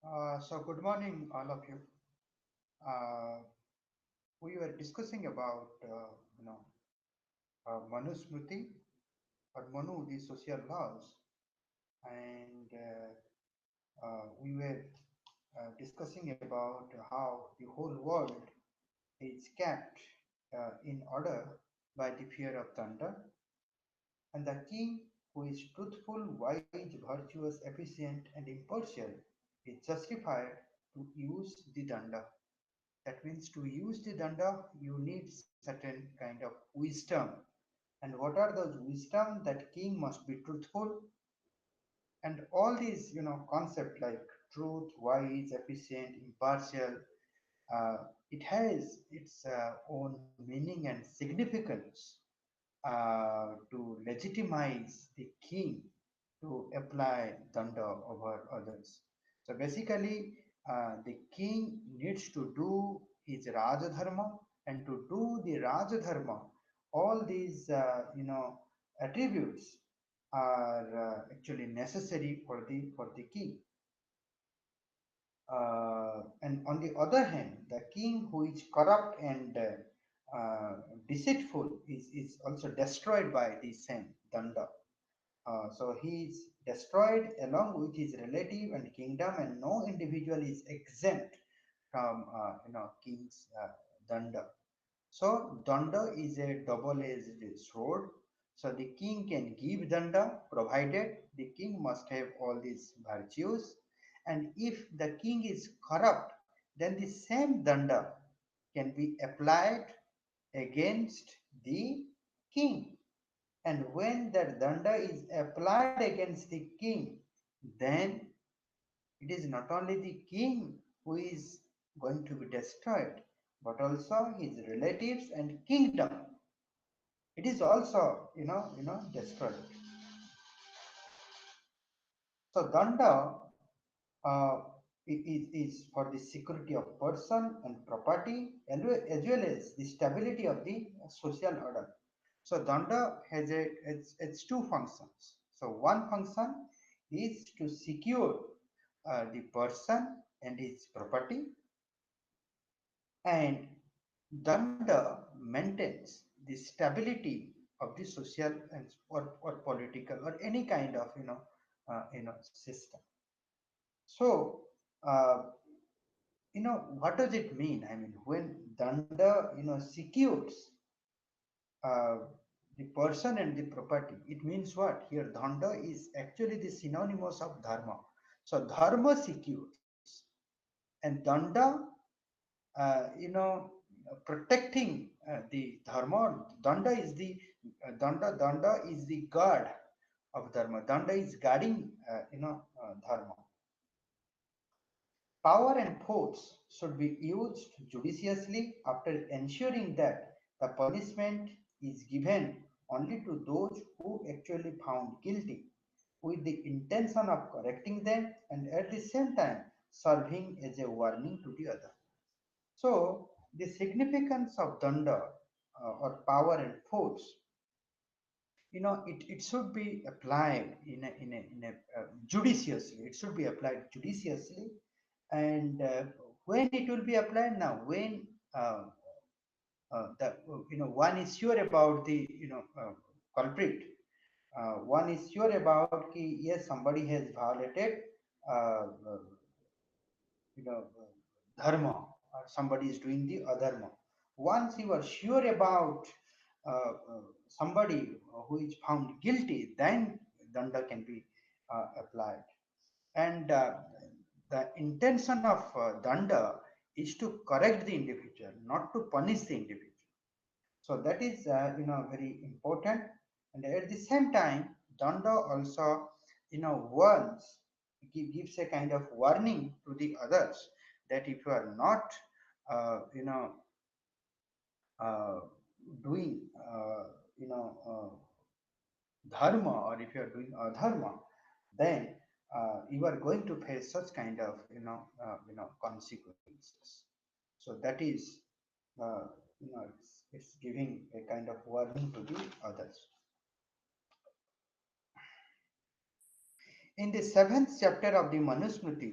So good morning, all of you. Uh, we were discussing about Manu Smriti or Manu, the social laws, and we were discussing about how the whole world is kept in order by the fear of thunder, and the king, who is truthful, wise, virtuous, efficient, and impartial, is justified to use the danda. That means to use the danda, you need certain kind of wisdom. And what are those wisdom? That king must be truthful, and all these concept like truth, wise, efficient, impartial. It has its own meaning and significance to legitimize the king to apply danda over others. So basically, the king needs to do his Rajadharma, and to do the Rajadharma, all these attributes are actually necessary for the king. And on the other hand, the king who is corrupt and deceitful is also destroyed by the same danda. So he is destroyed along with his relative and kingdom, and no individual is exempt from king's danda. So danda is a double-edged sword. So the king can give danda provided the king must have all these virtues. And if the king is corrupt, then the same danda can be applied against the king. And when that danda is applied against the king, then it is not only the king who is going to be destroyed, but also his relatives and kingdom. It is also, destroyed. So danda is for the security of person and property, as well as the stability of the social order. So danda has its two functions. So one function is to secure the person and his property, and danda maintains the stability of the social and or political or any kind of system. So what does it mean? I mean, when danda secures uh, the person and the property, it means what? Here danda is actually the synonymous of dharma. So dharma secures, and danda protecting the dharma. Danda is the guard of dharma. Danda is guarding dharma. Power and force should be used judiciously after ensuring that the punishment is given only to those who actually found guilty, with the intention of correcting them and at the same time serving as a warning to the other. So, the significance of danda or power and force, it should be applied in a judiciously. It should be applied judiciously, and when it will be applied now, when the one is sure about the culprit, one is sure about ki yes, somebody has violated uh, uh, dharma, or somebody is doing the adharma. Once you are sure about somebody who is found guilty, then danda can be applied. And the intention of danda is to correct the individual, not to punish the individual. So that is very important. And at the same time, danda also warns, gives a kind of warning to the others that if you are not uh, you know uh, doing you know uh, dharma, or if you are doing adharma, then you are going to face such kind of consequences. So that is it's giving a kind of warning to the others. In the seventh chapter of the Manusmriti,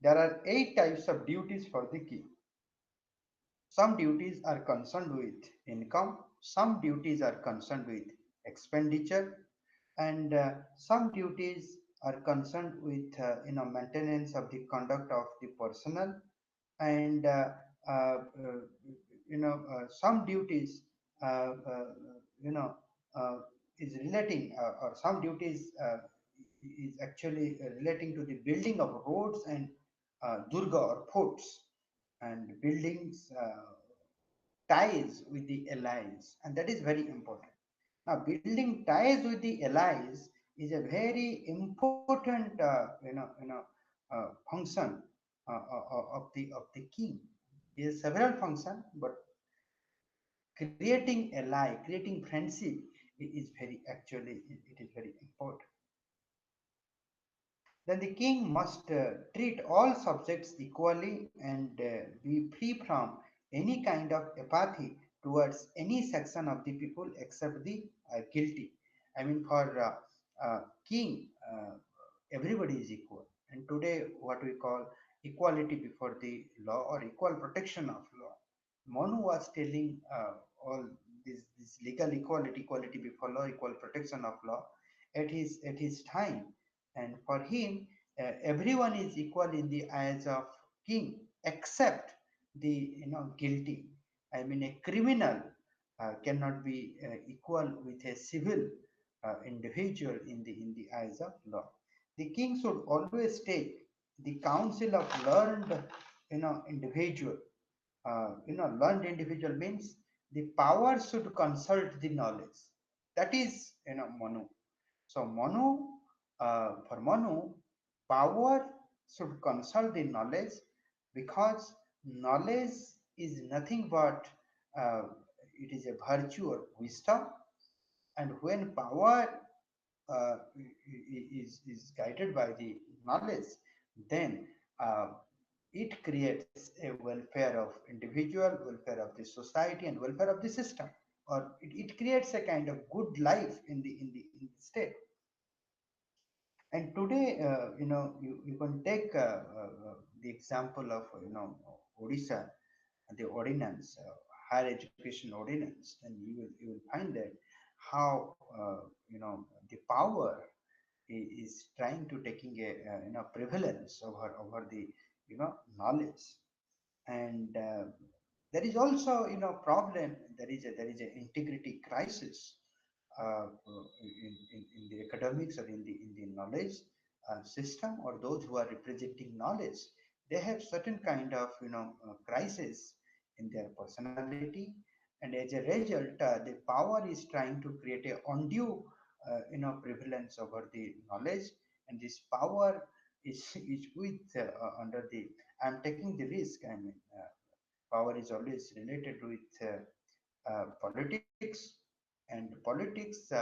There are eight types of duties for the king. Some duties are concerned with income, some duties are concerned with expenditure, and some duties are concerned with maintenance of the conduct of the personnel, and uh, uh, some duties uh, uh, you know uh, is relating or some duties is actually relating to the building of roads and durga or forts and buildings ties with the allies, and that is very important. Now building ties with the allies is a very important function of the king. There is several functions, but creating ally, creating friendship is very actually it is very important. Then the king must treat all subjects equally and be free from any kind of apathy towards any section of the people except the guilty. I mean, for king, everybody is equal. And today, what we call equality before the law or equal protection of law. Manu was telling all this legal equality, equality before law, equal protection of law at his time, and for him everyone is equal in the eyes of king except the guilty. I mean, a criminal cannot be equal with a civil individual in the eyes of law. The king should always take the counsel of learned individual. Learned individual means the power should consult the knowledge. That is Manu. So for Manu, power should consult the knowledge, because knowledge is nothing but uh, it is a virtue or wisdom, and when power is guided by the knowledge, then uh, it creates a welfare of individual, welfare of the society, and welfare of the system, or it creates a kind of good life in the state. And today, you can take the example of Odisha, the ordinance, higher education ordinance, and you will find that how the power is trying to taking a prevalence over the knowledge. And there is also problem. There is a integrity crisis in the academics or in the knowledge system, or those who are representing knowledge. They have certain kind of crisis in their personality, and as a result the power is trying to create a undue prevalence over the knowledge. And this power is with under the I'm taking the risk. I mean, power is always related with politics, and politics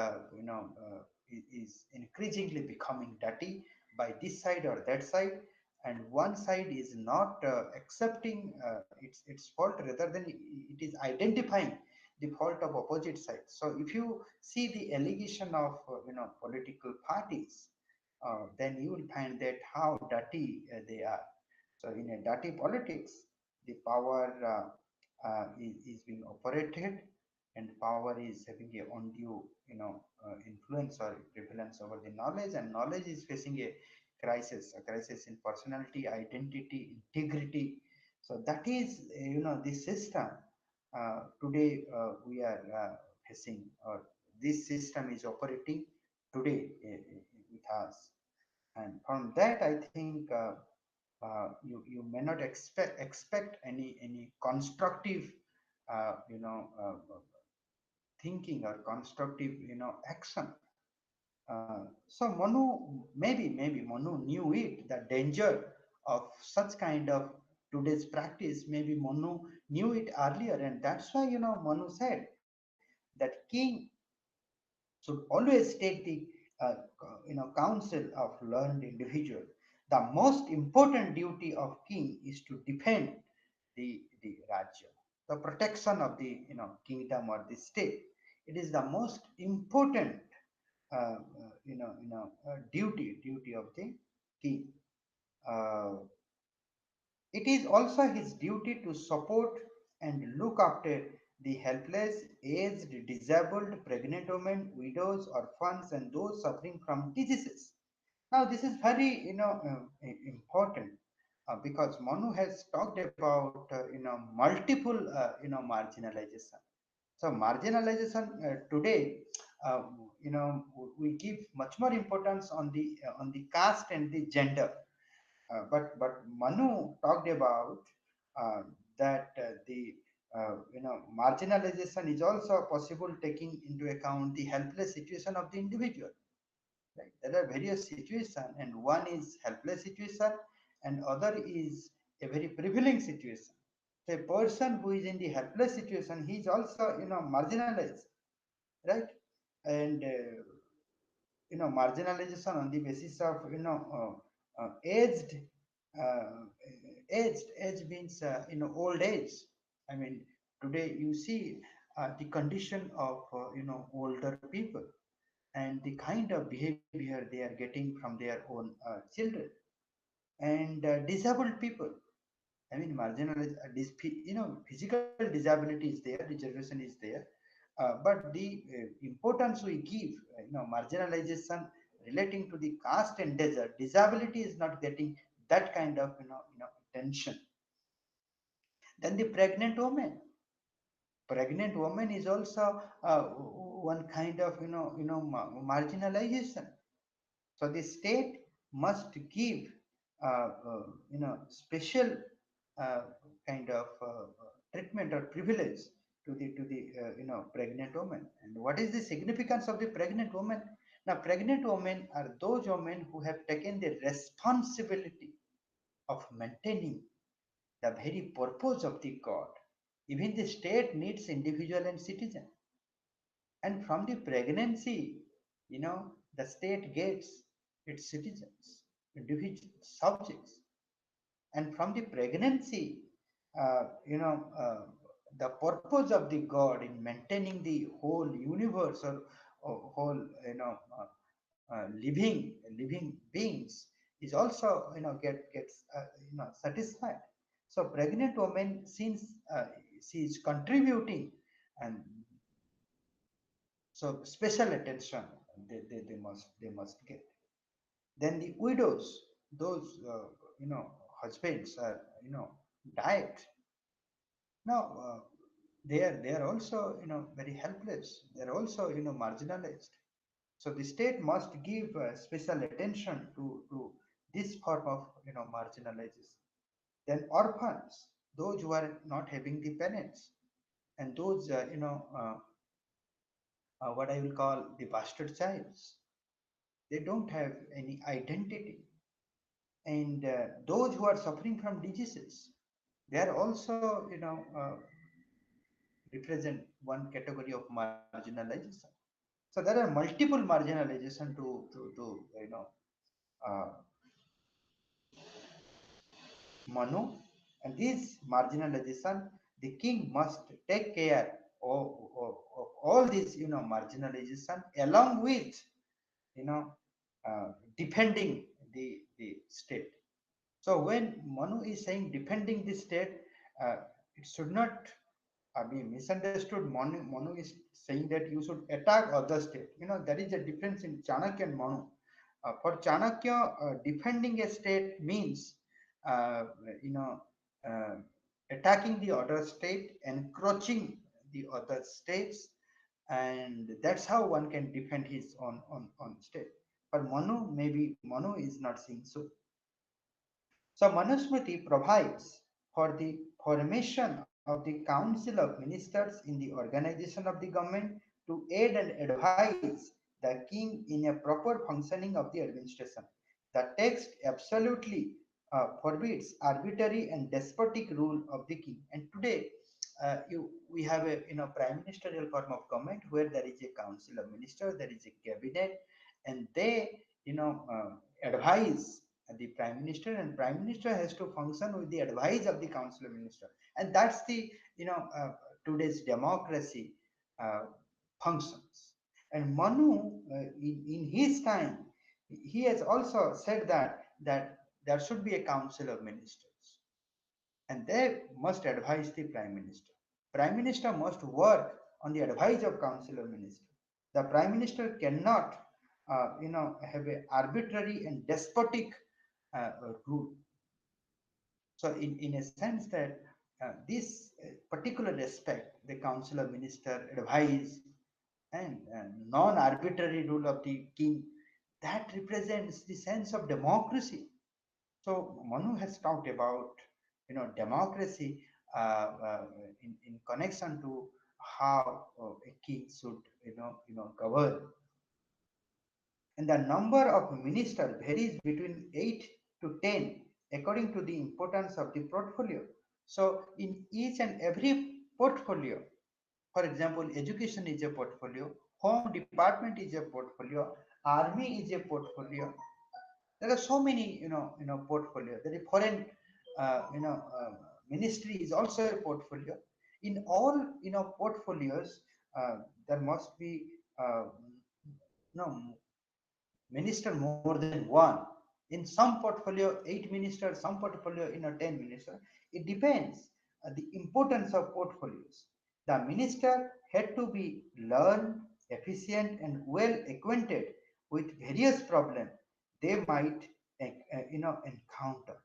is increasingly becoming dirty by this side or that side, and one side is not accepting its fault, rather than it is identifying the fault of opposite side. So if you see the allegation of political parties, then you will find that how dirty they are. So in a dirty politics, the power is being operated, and power is having a undue influence or prevalence over the knowledge, and knowledge is facing a crisis in personality, identity, integrity. So that is the system today we are facing, or this system is operating today with us. And from that, I think you may not expect any constructive thinking or constructive action. So maybe Manu knew it, the danger of such kind of today's practice. Maybe Manu knew it earlier, and that's why Manu said that king should always take the counsel of learned individual. The most important duty of king is to defend the rajya, the protection of the kingdom or the state. It is the most important duty of the king. Uh, It is also his duty to support and look after the helpless, aged, disabled, pregnant women, widows, orphans, and those suffering from diseases. Now, this is very, important because Manu has talked about, multiple, marginalization. So, marginalization today, we give much more importance on the caste and the gender. But Manu talked about uh, that the marginalization is also possible taking into account the helpless situation of the individual. Right? There are various situations, and one is helpless situation, and other is a very prevailing situation. So a person who is in the helpless situation, he is also marginalized, right? And marginalization on the basis of aged, uh, age means old age. I mean, today you see the condition of older people and the kind of behavior they are getting from their own children, and disabled people. I mean, marginalized, physical disability is there, reservation is there, but the importance we give, marginalization relating to the caste and desert disability is not getting that kind of attention. Then the pregnant woman is also one kind of marginalization. So the state must give special uh, kind of treatment or privilege to the pregnant woman. And what is the significance of the pregnant woman? Now, pregnant women are those women who have taken the responsibility of maintaining the very purpose of the God. Even the state needs individual and citizen. And from the pregnancy, the state gets its citizens, individuals, subjects. And from the pregnancy, the purpose of the God in maintaining the whole universe or whole, living beings is also, gets, satisfied. So pregnant woman, since she is contributing, and so special attention they must get. Then the widows, those husbands are died. Now they are also very helpless. They are also marginalized. So the state must give special attention to this form of marginalization. Then orphans, those who are not having the parents, and those what I will call the bastard childs. They don't have any identity, and those who are suffering from diseases, they are also represent one category of marginalization. So there are multiple marginalization to uh, Manu, and this marginalization, the king must take care of all this marginalization, along with you know defending the state. So when Manu is saying defending the state, uh, it should not be misunderstood. Manu is saying that you should attack other state. There is a difference in Chanakya and Manu. For Chanakya, defending a state means, uh, you know, uh, attacking the other state, encroaching the other states, and that's how one can defend his on state. For Manu, maybe Manu is not seeing so. So Manusmriti provides for the formation of the Council of Ministers in the organization of the government to aid and advise the king in a proper functioning of the administration. The text absolutely forbids arbitrary and despotic rule of the king. And today, we have a prime ministerial form of government where there is a council of ministers, there is a cabinet, and they advise the prime minister, and prime minister has to function with the advice of the council of minister, and that's the today's democracy uh, functions. And Manu, in his time, he has also said that there should be a council of ministers. and they must advise the prime minister. Prime minister must work on the advice of council of minister. The prime minister cannot, have a arbitrary and despotic rule. So, in a sense that this particular respect, the council of minister advise and non-arbitrary rule of the king, that represents the sense of democracy. So Manu has talked about democracy in connection to how a king should govern, and the number of ministers varies between 8 to 10 according to the importance of the portfolio. So in each and every portfolio, for example, education is a portfolio, home department is a portfolio, army is a portfolio. There are so many portfolio. The foreign ministry is also a portfolio. In all portfolios, there must be minister more than one. In some portfolio 8 ministers, some portfolio 10 minister. It depends the importance of portfolios. The minister had to be learned, efficient, and well acquainted with various problems they might encounter.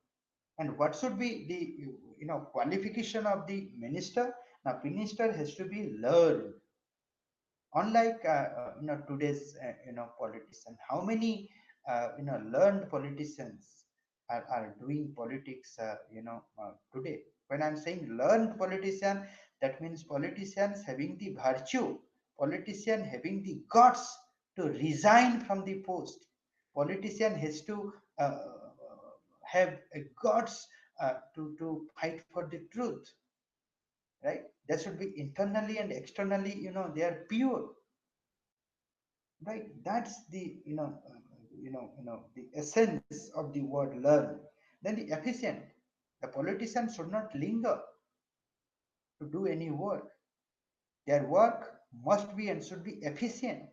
And what should be the qualification of the minister? Now minister has to be learned. Unlike today's politician, how many learned politicians are doing politics today? When I'm saying learned politician, that means politicians having the virtue, politician having the guts to resign from the post. Politician has to have a guts to fight for the truth, right? That should be internally and externally, they are pure, right? That's the the essence of the word learn. Then the efficient, the politician should not linger to do any work. Their work must be and should be efficient.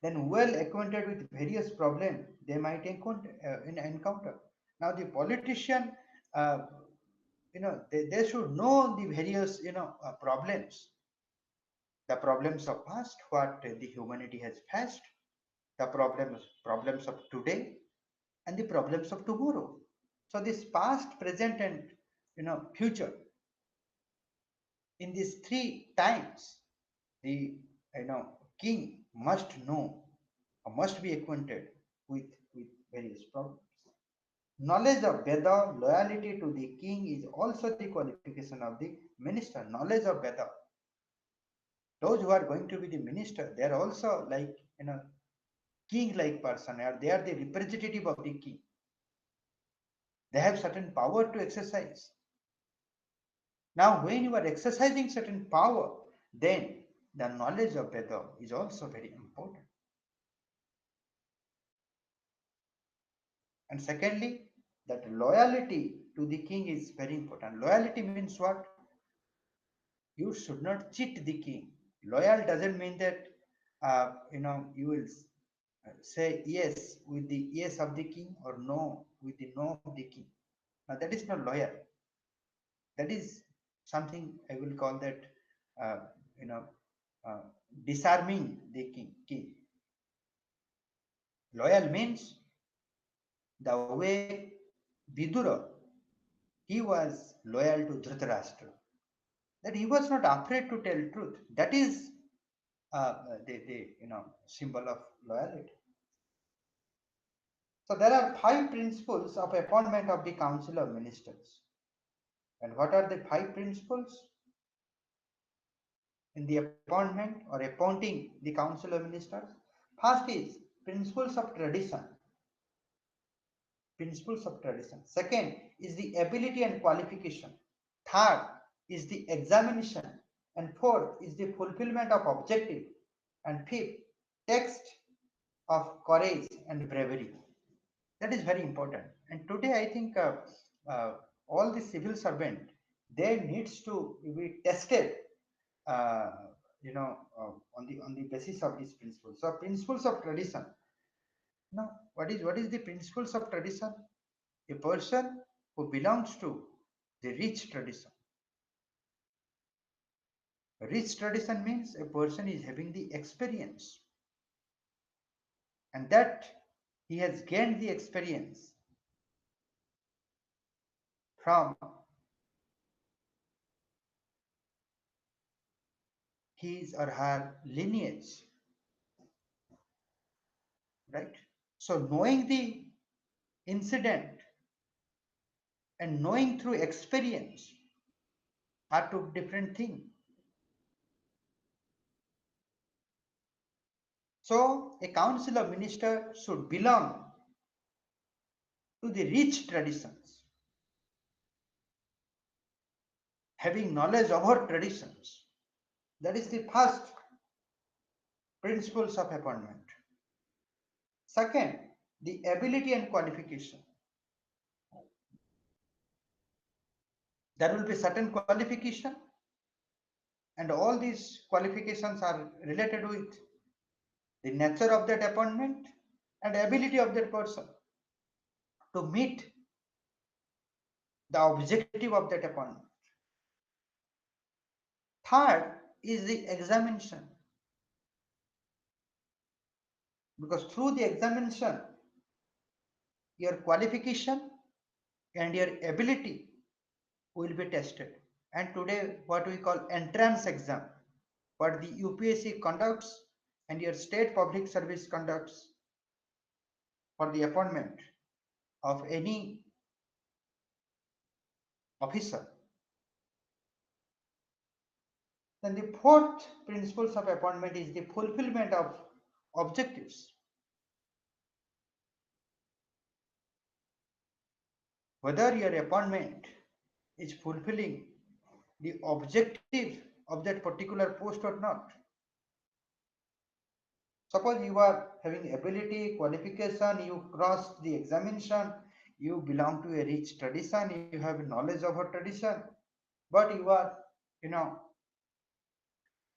Then well acquainted with various problems they might encounter. Now the politician, uh, they should know the various problems, the problems of past, what the humanity has faced, the problems of today, and the problems of tomorrow. So this past, present, and future, in these three times, the king must know or must be acquainted with various problems. Knowledge of Veda, loyalty to the king is also the qualification of the minister. Knowledge of Veda. Those who are going to be the minister, they are also like king-like person, or they are the representative of the king. They have certain power to exercise. Now, when you are exercising certain power, then the knowledge of Veda is also very important. And secondly, that loyalty to the king is very important. Loyalty means what? You should not cheat the king. Loyal doesn't mean that you will say yes with the yes of the king or no with the no of the king. Now that is not loyal. That is something I will call that uh, you know uh, disarming the king. Loyal means the way Vidura, he was loyal to Dhritarashtra, that he was not afraid to tell truth. That is the symbol of loyalty. So there are 5 principles of appointment of the Council of Ministers. And what are the 5 principles in the appointment or appointing the Council of Ministers? First is principles of tradition. Principles of tradition. Second is the ability and qualification. Third is the examination. And fourth is the fulfillment of objective. And fifth, text of courage and bravery. That is very important. And today I think all the civil servant, they needs to be tested uh, on the basis of these principles. So principles of tradition. Now what is the principles of tradition? A person who belongs to the rich tradition. Rich tradition means a person is having the experience, and that he has gained the experience from his or her lineage, right? So knowing the incident and knowing through experience are two different things. So a council of ministers should belong to the rich traditions, having knowledge of our traditions. That is the first principles of appointment. Second, the ability and qualification. There will be certain qualification, and all these qualifications are related with the nature of that appointment and ability of that person to meet the objective of that appointment. Third is the examination, because through the examination, your qualification and your ability will be tested. And today, what we call entrance exam, what the UPSC conducts and your state public service conducts for the appointment of any officer. Then the fourth principles of appointment is the fulfillment of objectives. Whether your appointment is fulfilling the objective of that particular post or not. Suppose you are having ability, qualification, you crossed the examination, you belong to a rich tradition, you have knowledge of a tradition, but you are, you know,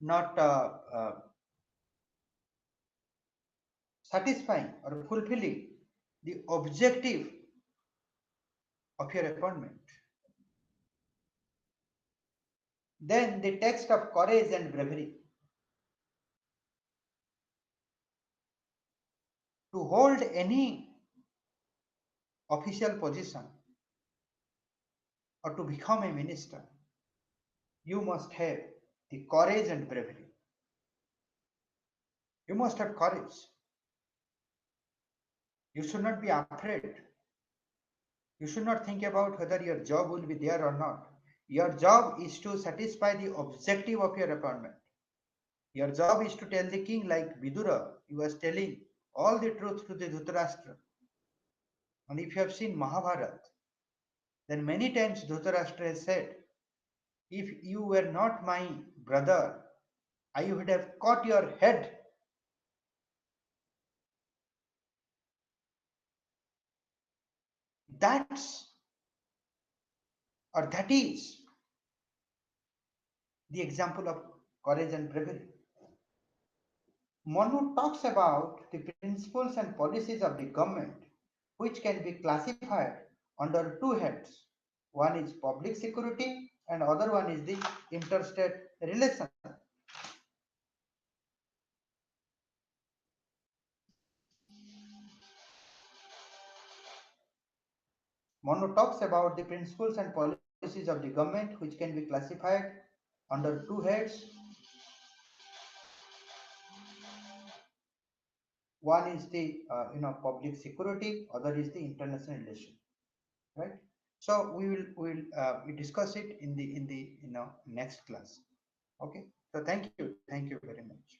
not satisfying or fulfilling the objective of your appointment. Then the text of courage and bravery. To hold any official position or to become a minister, you must have the courage and bravery. You must have courage. You should not be afraid. You should not think about whether your job will be there or not. Your job is to satisfy the objective of your appointment. Your job is to tell the king, like Vidura, he was telling all the truth to the Dhritarashtra. And if you have seen Mahabharata, then many times Dhritarashtra has said, if you were not my brother, I would have cut your head. That's or that is the example of courage and bravery. Manu talks about the principles and policies of the government, which can be classified under two heads. One is public security and other one is the interstate relation. Manu talks about the principles and policies of the government, which can be classified under two heads. One is the public security, other is the international relation, right? So we discuss it in the next class. Okay. So thank you very much.